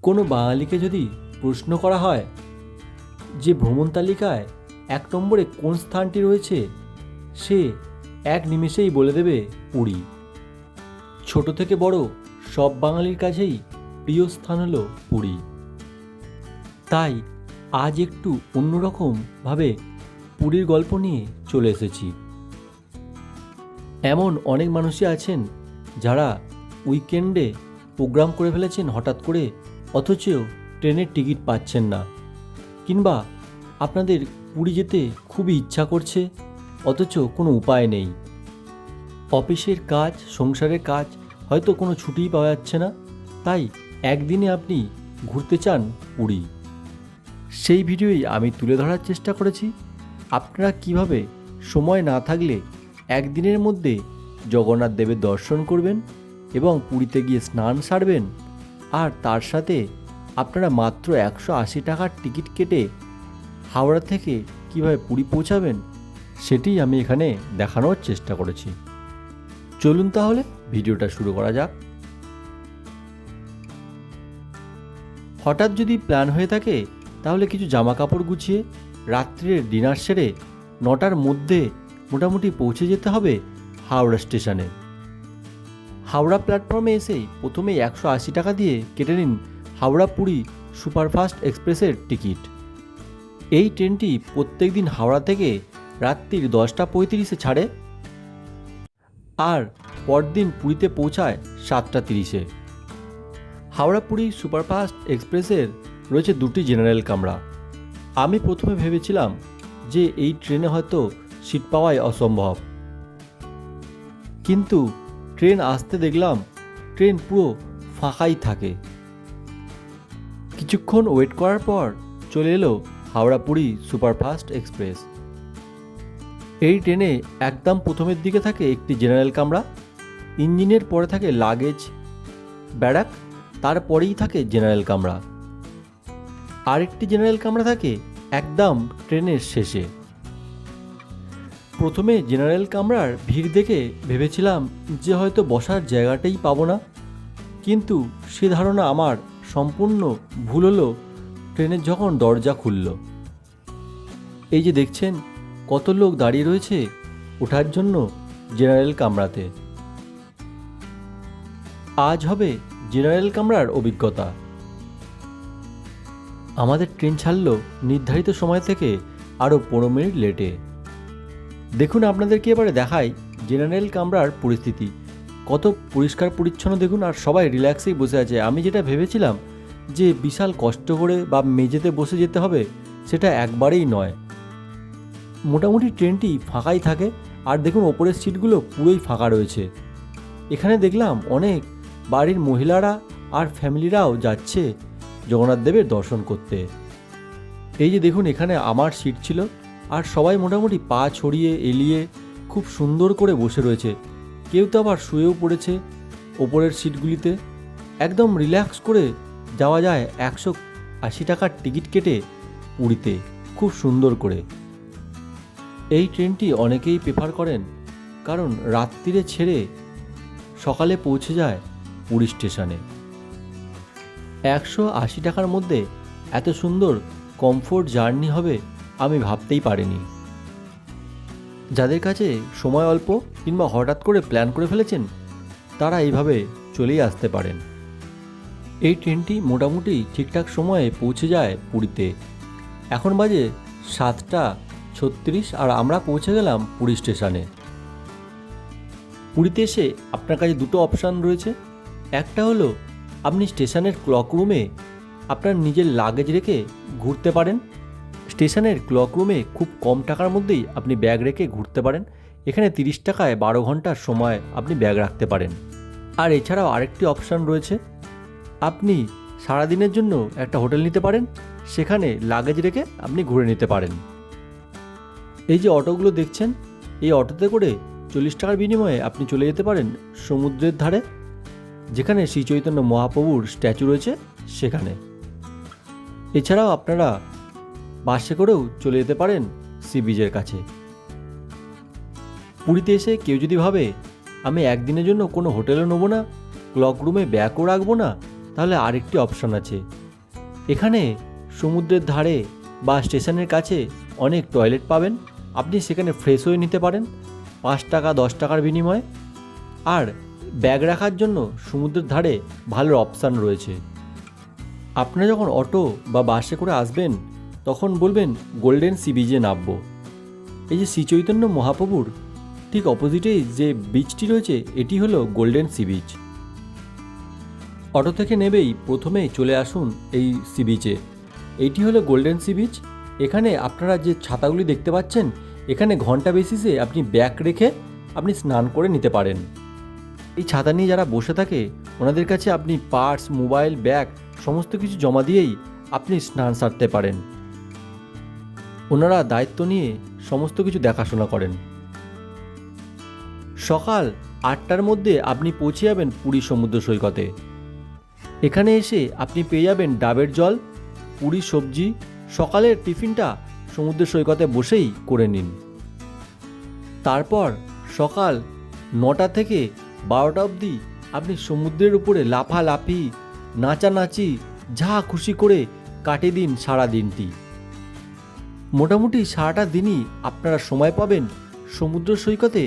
কোনো বাঙালিকে যদি প্রশ্ন করা হয় যে ভ্রমণ তালিকায় ১ নম্বরে কোন স্থানটি রয়েছে, সে এক নিমেষেই বলে দেবে পুরী। ছোট থেকে বড় সব বাঙালির কাছেই প্রিয় স্থান হলো পুরী। তাই আজ একটু অন্যরকমভাবে পুরীর গল্প নিয়ে চলে এসেছি। এমন অনেক মানুষই আছেন যারা উইকেন্ডে প্রোগ্রাম করে ফেলেছেন হঠাৎ করে, অথচ ট্রেনের টিকিট পাচ্ছেন না, কিংবা আপনাদের পুরী যেতে খুবই ইচ্ছা করছে অথচ কোনো উপায় নেই। অফিসের কাজ, সংসারের কাজ, হয়তো কোনো ছুটিই পাওয়া যাচ্ছে না, তাই একদিনে আপনি ঘুরতে চান পুরী। সেই ভিডিওই আমি তুলে ধরার চেষ্টা করেছি। আপনারা কিভাবে সময় না থাকলে একদিনের মধ্যে জগন্নাথ দেবের দর্শন করবেন এবং পুরীতে গিয়ে স্নান সারবেন, আর তার সাথে আপনারা মাত্র 180 টাকার টিকিট কেটে হাওড়া থেকে কিভাবে পুরী পৌঁছাবেন, সেটি আমি এখানে দেখানোর চেষ্টা করেছি। চলুন তাহলে ভিডিওটা শুরু করা যাক। হঠাৎ যদি প্ল্যান হয়ে থাকে তাহলে কিছু জামা কাপড় গুছিয়ে রাত্রির ডিনার সেরে 9টার মধ্যে মোটামুটি পৌঁছে যেতে হবে হাওড়া স্টেশনে। হাওড়া প্ল্যাটফর্মে এসেই প্রথমেই 180 টাকা দিয়ে কেটে নিন হাওড়া পুরী সুপারফাস্ট এক্সপ্রেসের টিকিট। এই ট্রেনটি প্রত্যেক দিন হাওড়া থেকে রাত্রির 10টা 35-এ ছাড়ে আর পরদিন পুরীতে পৌঁছায় 7টা 30-এ। হাওড়া পুরী সুপারফাস্ট এক্সপ্রেসের রয়েছে 2টি জেনারেল কামরা। আমি প্রথমে ভেবেছিলাম যে এই ট্রেনে হয়তো সিট পাওয়াই অসম্ভব, কিন্তু ট্রেন আসতে দেখলাম ট্রেন পুরো ফাঁকাই থাকে। কিছুক্ষণ ওয়েট করার পর চলে এলো হাওড়া পুরী সুপারফাস্ট এক্সপ্রেস। এই ট্রেনে একদম প্রথমের দিকে থাকে একটি জেনারেল কামরা, ইঞ্জিনের পরে থাকে লাগেজ ব্যারাক, তারপরেই থাকে জেনারেল কামরা। আরেকটি জেনারেল কামরা থাকে একদম ট্রেনের শেষে। প্রথমে জেনারেল কামরার ভিড় দেখে ভেবেছিলাম যে হয়তো বসার জায়গাটাই পাবো না, কিন্তু সে ধারণা আমার সম্পূর্ণ ভুল হলো ট্রেনের যখন দরজা খুলল। এই যে দেখছেন কত লোক দাঁড়িয়ে রয়েছে ওঠার জন্য জেনারেল কামরাতে। আজ হবে জেনারেল কামরার অভিজ্ঞতা। আমাদের ট্রেন ছাড়ল নির্ধারিত সময় থেকে আরও 15 মিনিট লেটে। দেখুন আপনাদেরকে এবারে দেখাই জেনারেল কামরার পরিস্থিতি কত পরিষ্কার পরিচ্ছন্ন দেখুন, আর সবাই রিল্যাক্সেই বসে আছে। আমি যেটা ভেবেছিলাম যে বিশাল কষ্ট করে বা মেঝেতে বসে যেতে হবে, সেটা একবারেই নয়। মোটামুটি ট্রেনটি ফাঁকাই থাকে, আর দেখুন ওপরের সিটগুলো পুরোই ফাঁকা রয়েছে। এখানে দেখলাম অনেক বাড়ির মহিলারা আর ফ্যামিলিরাও যাচ্ছে জগন্নাথ দেবের দর্শন করতে। এই যে দেখুন এখানে আমার সিট ছিল, আর সবাই মোটামুটি পা ছড়িয়ে এলিয়ে খুব সুন্দর করে বসে রয়েছে। কেউ তো আবার শুয়েও পড়েছে ওপরের সিটগুলিতে। একদম রিল্যাক্স করে যাওয়া যায় 180 টাকার টিকিট কেটে পুরীতে, খুব সুন্দর করে। এই ট্রেনটি অনেকেই প্রেফার করেন, কারণ রাত্রিরে ছেড়ে সকালে পৌঁছে যায় পুরী স্টেশনে। 180 টাকার মধ্যে এত সুন্দর কমফোর্ট জার্নি হবে আমি ভাবতেই পারিনি। যাদের কাছে সময় অল্প কিংবা হঠাৎ করে প্ল্যান করে ফেলেছেন, তারা এইভাবে চলেই আসতে পারেন। এই ট্রেনটি মোটামুটি ঠিকঠাক সময়ে পৌঁছে যায় পুরীতে। এখন বাজে 7টা 36 আর আমরা পৌঁছে গেলাম পুরী স্টেশনে। পুরীতে এসে আপনার কাছে দুটো অপশান রয়েছে। একটা হলো আপনি স্টেশনের ক্লক রুমে আপনার নিজের লাগেজ রেখে ঘুরতে পারেন। স্টেশনের ক্লক রুমে খুব কম টাকার মধ্যেই আপনি ব্যাগ রেখে ঘুরতে পারেন। এখানে 30 টাকায় 12 ঘন্টার সময় আপনি ব্যাগ রাখতে পারেন। আর এছাড়াও আরেকটি অপশান রয়েছে, আপনি সারাদিনের জন্য একটা হোটেল নিতে পারেন, সেখানে লাগেজ রেখে আপনি ঘুরে নিতে পারেন। এই যে অটোগুলো দেখছেন, এই অটোতে করে 40 টাকার বিনিময়ে আপনি চলে যেতে পারেন সমুদ্রের ধারে, যেখানে শ্রী চৈতন্য মহাপ্রভুর স্ট্যাচু রয়েছে সেখানে। এছাড়াও আপনারা বাসে করেও চলে যেতে পারেন সি বিচের কাছে। পুরীতে এসে কেউ যদি ভাবে আমি একদিনের জন্য কোনো হোটেলও নেবো না, ক্লক রুমে ব্যাগও রাখবো না, তাহলে আরেকটি অপশান আছে। এখানে সমুদ্রের ধারে বা স্টেশনের কাছে অনেক টয়লেট পাবেন, আপনি সেখানে ফ্রেশ হয়ে নিতে পারেন 5 টাকা 10 টাকার বিনিময়ে। আর ব্যাগ রাখার জন্য সমুদ্রের ধারে ভালো অপশান রয়েছে। আপনারা যখন অটো বা বাসে করে আসবেন তখন বলবেন গোল্ডেন সি বিচে নামবো। এই যে শ্রী চৈতন্য মহাপ্রভুর ঠিক অপোজিটেই যে বিচটি রয়েছে এটি হলো গোল্ডেন সি বিচ। অটো থেকে নেবেই প্রথমেই চলে আসুন এই সি বিচে। এইটি হলো গোল্ডেন সি বিচ। এখানে আপনারা যে ছাতাগুলি দেখতে পাচ্ছেন, এখানে ঘন্টা বেসিসে আপনি ব্যাগ রেখে আপনি স্নান করে নিতে পারেন। এই ছাতা নিয়ে যারা বসে থাকে ওনাদের কাছে আপনি পার্স, মোবাইল, ব্যাগ সমস্ত কিছু জমা দিয়েই আপনি স্নান সারতে পারেন। ওনারা দায়িত্ব নিয়ে সমস্ত কিছু দেখাশোনা করেন। সকাল 8টার মধ্যে আপনি পৌঁছে যাবেন পুরী সমুদ্র সৈকতে। এখানে এসে আপনি পেয়ে যাবেন ডাবের জল, পুরি সবজি। সকালের টিফিনটা সমুদ্র সৈকতে বসেই করে নিন। তারপর সকাল 9টা থেকে 12টা অবধি আপনি সমুদ্রের উপরে লাফালাফি, নাচানাচি যা খুশি করে কাটিয়ে দিন সারা দিনটি। মোটামুটি সারাটা দিনই আপনারা সময় পাবেন সমুদ্র সৈকতে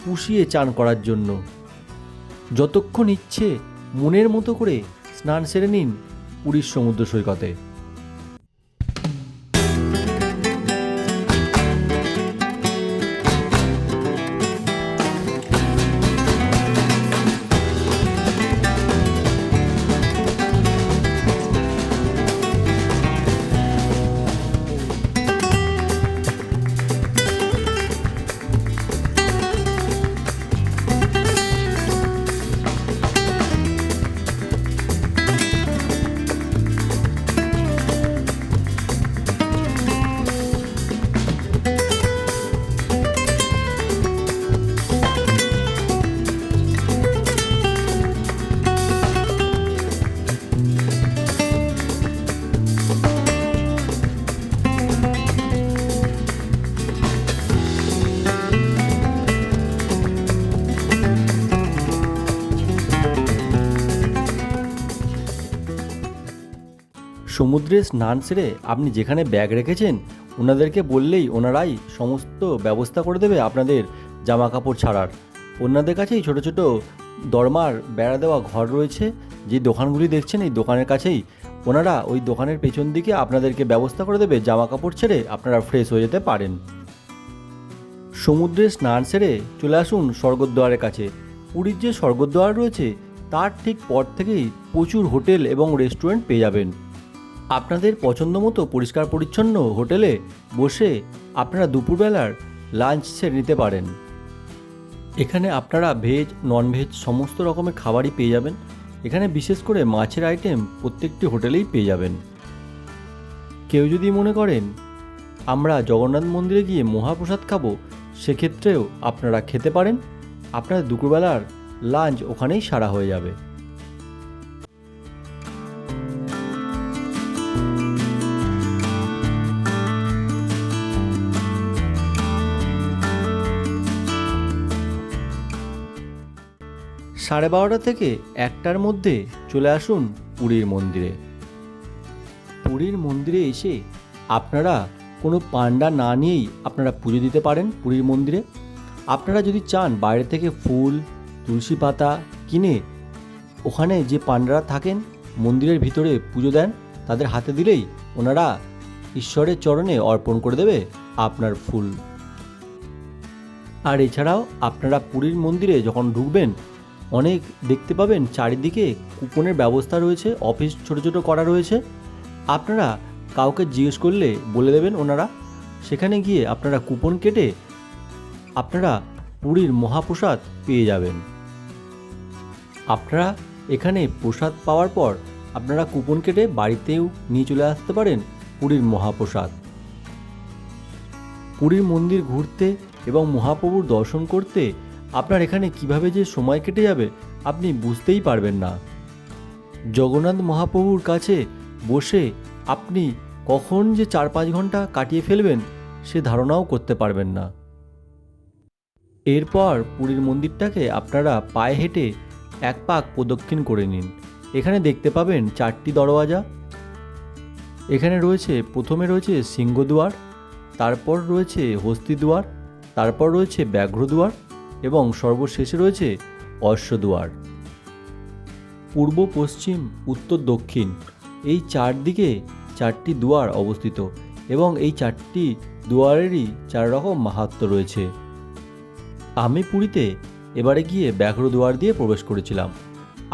পুষিয়ে চান করার জন্য। যতক্ষণ ইচ্ছে মনের মতো করে স্নান সেরে নিন পুরীর সমুদ্র সৈকতে। সমুদ্রে স্নান সেরে আপনি যেখানে ব্যাগ রেখেছেন ওনাদেরকে বললেই ওনারাই সমস্ত ব্যবস্থা করে দেবে আপনাদের জামা কাপড় ছাড়ার। ওনাদের কাছেই ছোট ছোট দরমার বেড়া দেওয়া ঘর রয়েছে। যে দোকানগুলি দেখছেন এই দোকানের কাছেই ওনারা ওই দোকানের পেছন দিকে আপনাদেরকে ব্যবস্থা করে দেবে, জামা কাপড় ছেড়ে আপনারা ফ্রেশ হয়ে যেতে পারেন। সমুদ্রে স্নান সেরে চলে আসুন স্বর্গদ্বারের কাছে। পুরীর যে স্বর্গদ্বার রয়েছে তার ঠিক পর থেকেই প্রচুর হোটেল এবং রেস্টুরেন্ট পেয়ে যাবেন। আপনাদের পছন্দ মতো পরিষ্কার পরিচ্ছন্ন হোটেলে বসে আপনারা দুপুরবেলার লাঞ্চ সেরে নিতে পারেন। এখানে আপনারা ভেজ, ননভেজ সমস্ত রকমের খাবারই পেয়ে যাবেন। এখানে বিশেষ করে মাছের আইটেম প্রত্যেকটি হোটেলেই পেয়ে যাবেন। কেউ যদি মনে করেন আমরা জগন্নাথ মন্দিরে গিয়ে মহাপ্রসাদ খাবো, সেক্ষেত্রেও আপনারা খেতে পারেন। আপনাদের দুপুরবেলার লাঞ্চ ওখানেই সারা হয়ে যাবে। সাড়ে 12টা থেকে 1টার মধ্যে চলে আসুন পুরীর মন্দিরে। পুরীর মন্দিরে এসে আপনারা কোনো পান্ডা না নিয়েই আপনারা পুজো দিতে পারেন পুরীর মন্দিরে। আপনারা যদি চান বাইরে থেকে ফুল, তুলসী পাতা কিনে ওখানে যে পান্ডারা থাকেন মন্দিরের ভিতরে পুজো দেন, তাদের হাতে দিলেই ওনারা ঈশ্বরের চরণে অর্পণ করে দেবে আপনার ফুল। আর এছাড়াও আপনারা পুরীর মন্দিরে যখন ঢুকবেন অনেক দেখতে পাবেন চারিদিকে কুপনের ব্যবস্থা রয়েছে, অফিস ছোট ছোট করা রয়েছে। আপনারা কাউকে জিজ্ঞেস করলে বলে দেবেন ওনারা, সেখানে গিয়ে আপনারা কুপন কেটে আপনারা পুরীর মহাপ্রসাদ পেয়ে যাবেন। আপনারা এখানে প্রসাদ পাওয়ার পর আপনারা কুপন কেটে বাড়িতেও নিয়ে চলে আসতে পারেন পুরীর মহাপ্রসাদ। পুরীর মন্দির ঘুরতে এবং মহাপ্রভুর দর্শন করতে আপনার এখানে কিভাবে যে সময় কেটে যাবে আপনি বুঝতেই পারবেন না। জগন্নাথ মহাপ্রভুর কাছে বসে আপনি কখন যে 4-5 ঘন্টা কাটিয়ে ফেলবেন সে ধারণাও করতে পারবেন না। এরপর পুরীর মন্দিরটাকে আপনারা পায়ে হেঁটে 1 পাক প্রদক্ষিণ করে নিন। এখানে দেখতে পাবেন 4টি দরওয়াজা। এখানে রয়েছে, প্রথমে রয়েছে সিংহদুয়ার, তারপর রয়েছে হস্তিদুয়ার, তারপর রয়েছে ব্যাঘ্রদুয়ার এবং সর্বশেষে রয়েছে অশ্বদুয়ার। পূর্ব, পশ্চিম, উত্তর, দক্ষিণ এই চারদিকে চারটি দুয়ার অবস্থিত এবং এই চারটি দুয়ারেরই চার রকম মাহাত্ম্য রয়েছে। আমি পুরীতে এবারে গিয়ে ব্যাঘ্রদুয়ার দিয়ে প্রবেশ করেছিলাম।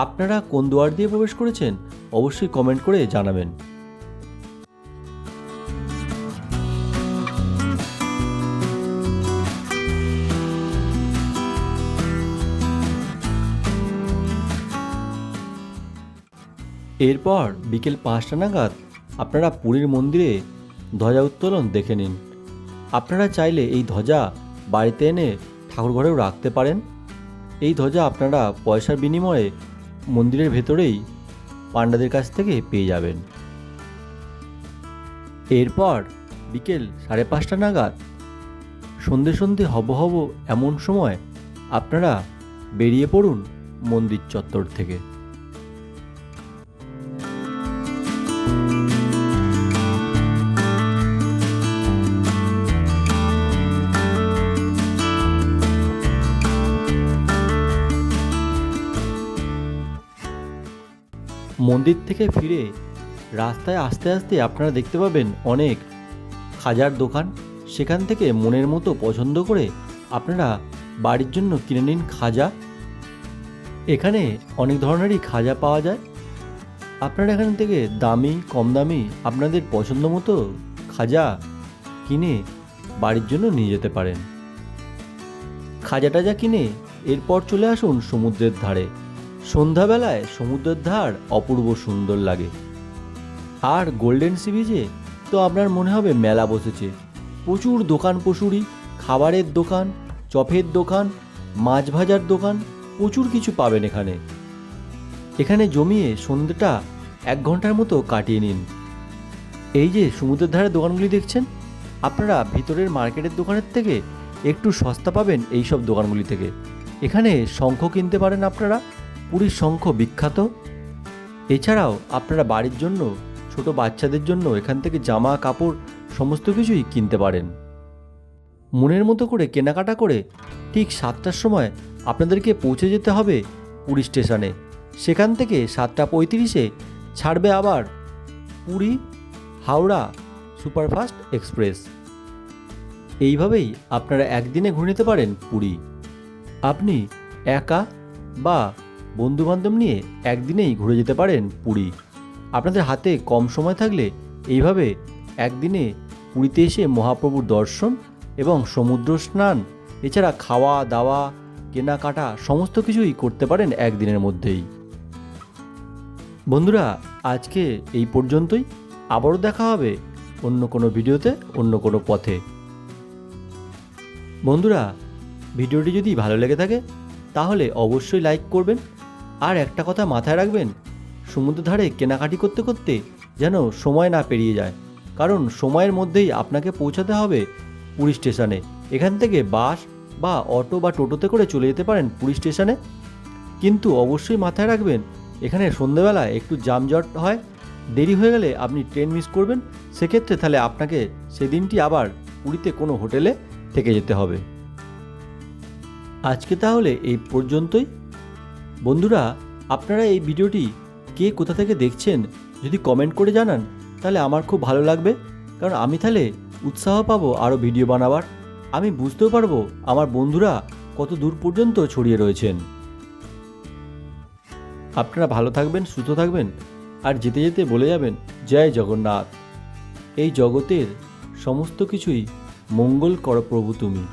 আপনারা কোন দুয়ার দিয়ে প্রবেশ করেছেন অবশ্যই কমেন্ট করে জানাবেন। এরপর বিকেল 5টা নাগাদ আপনারা পুরীর মন্দিরে ধ্বজা উত্তোলন দেখে নিন। আপনারা চাইলে এই ধ্বজা বাড়িতে এনে ঠাকুরঘরেও রাখতে পারেন। এই ধ্বজা আপনারা পয়সার বিনিময়ে মন্দিরের ভেতরেই পাণ্ডাদের কাছ থেকে পেয়ে যাবেন। এরপর বিকেল 5:30 নাগাদ সন্ধে সন্ধে হব হব এমন সময় আপনারা বেরিয়ে পড়ুন মন্দির চত্বর থেকে। মন্দির থেকে ফিরে রাস্তায় আস্তে আস্তে আপনারা দেখতে পাবেন অনেক খাজার দোকান। সেখান থেকে মনের মতো পছন্দ করে আপনারা বাড়ির জন্য কিনে নিন খাজা। এখানে অনেক ধরনেরই খাজা পাওয়া যায়। আপনারা এখান থেকে দামি, কম দামি আপনাদের পছন্দ মতো খাজা কিনে বাড়ির জন্য নিয়ে যেতে পারেন। খাজা টাজা কিনে এরপর চলে আসুন সমুদ্রের ধারে। সন্ধ্যাবেলায় সমুদ্রের ধার অপূর্ব সুন্দর লাগে। আর গোল্ডেন সি বিচে তো আপনার মনে হবে মেলা বসেছে। প্রচুর দোকান পশুরি, খাবারের দোকান, চপের দোকান, মাছ ভাজার দোকান, প্রচুর কিছু পাবেন এখানে। এখানে জমিয়ে সন্ধ্যেটা 1 ঘন্টার মতো কাটিয়ে নিন। এই যে সমুদ্রের ধারে দোকানগুলি দেখছেন, আপনারা ভিতরের মার্কেটের দোকানের থেকে একটু সস্তা পাবেন এই সব দোকানগুলি থেকে। এখানে শঙ্খ কিনতে পারেন আপনারা, পুরীর শঙ্খ বিখ্যাত। এছাড়াও আপনারা বাড়ির জন্য, ছোট বাচ্চাদের জন্য এখান থেকে জামা কাপড় সমস্ত কিছুই কিনতে পারেন। মনের মতো করে কেনাকাটা করে ঠিক 7টার সময় আপনাদেরকে পৌঁছে যেতে হবে পুরী স্টেশনে। সেখান থেকে 7:35-এ ছাড়বে আবার পুরী হাওড়া সুপারফাস্ট এক্সপ্রেস। এইভাবেই আপনারা একদিনে ঘুরে নিতে পারেন পুরী। আপনি একা বা বন্ধুবান্ধব নিয়ে একদিনেই ঘুরে যেতে পারেন পুরী। আপনাদের হাতে কম সময় থাকলে এইভাবে একদিনে পুরীতে এসে মহাপ্রভুর দর্শন এবং সমুদ্র স্নান, এছাড়া খাওয়া দাওয়া, কেনাকাটা সমস্ত কিছুই করতে পারেন একদিনের মধ্যেই। বন্ধুরা, আজকে এই পর্যন্তই। আবারও দেখা হবে অন্য কোনো ভিডিওতে, অন্য কোনো পথে। বন্ধুরা, ভিডিওটি যদি ভালো লেগে থাকে তাহলে অবশ্যই লাইক করবেন। আর একটা কথা মাথায় রাখবেন, সমুদ্র ধারে কেনাকাটি করতে করতে যেন সময় না পেরিয়ে যায়, কারণ সময়ের মধ্যেই আপনাকে পৌঁছাতে হবে পুরী স্টেশনে। এখান থেকে বাস বা অটো বা টোটোতে করে চলে যেতে পারেন পুরী স্টেশনে। কিন্তু অবশ্যই মাথায় রাখবেন, এখানে সন্ধ্যেবেলায় একটু যানজট হয়, দেরি হয়ে গেলে আপনি ট্রেন মিস করবেন। সেক্ষেত্রে তাহলে আপনাকে সেদিনটি আবার পুরীতে কোনো হোটেলে থেকে যেতে হবে। আজকে তাহলে এই পর্যন্তই। বন্ধুরা, আপনারা এই ভিডিওটি কে কোথা থেকে দেখছেন যদি কমেন্ট করে জানান তাহলে আমার খুব ভালো লাগবে, কারণ আমি তাহলে উৎসাহ পাবো আরও ভিডিও বানাবার। আমি বুঝতেও পারবো আমার বন্ধুরা কত দূর পর্যন্ত ছড়িয়ে রয়েছেন। আপনারা ভালো থাকবেন, সুস্থ থাকবেন, আর যেতে যেতে বলে যাবেন জয় জগন্নাথ। এই জগতের সমস্ত কিছুই মঙ্গল কর প্রভু তুমি।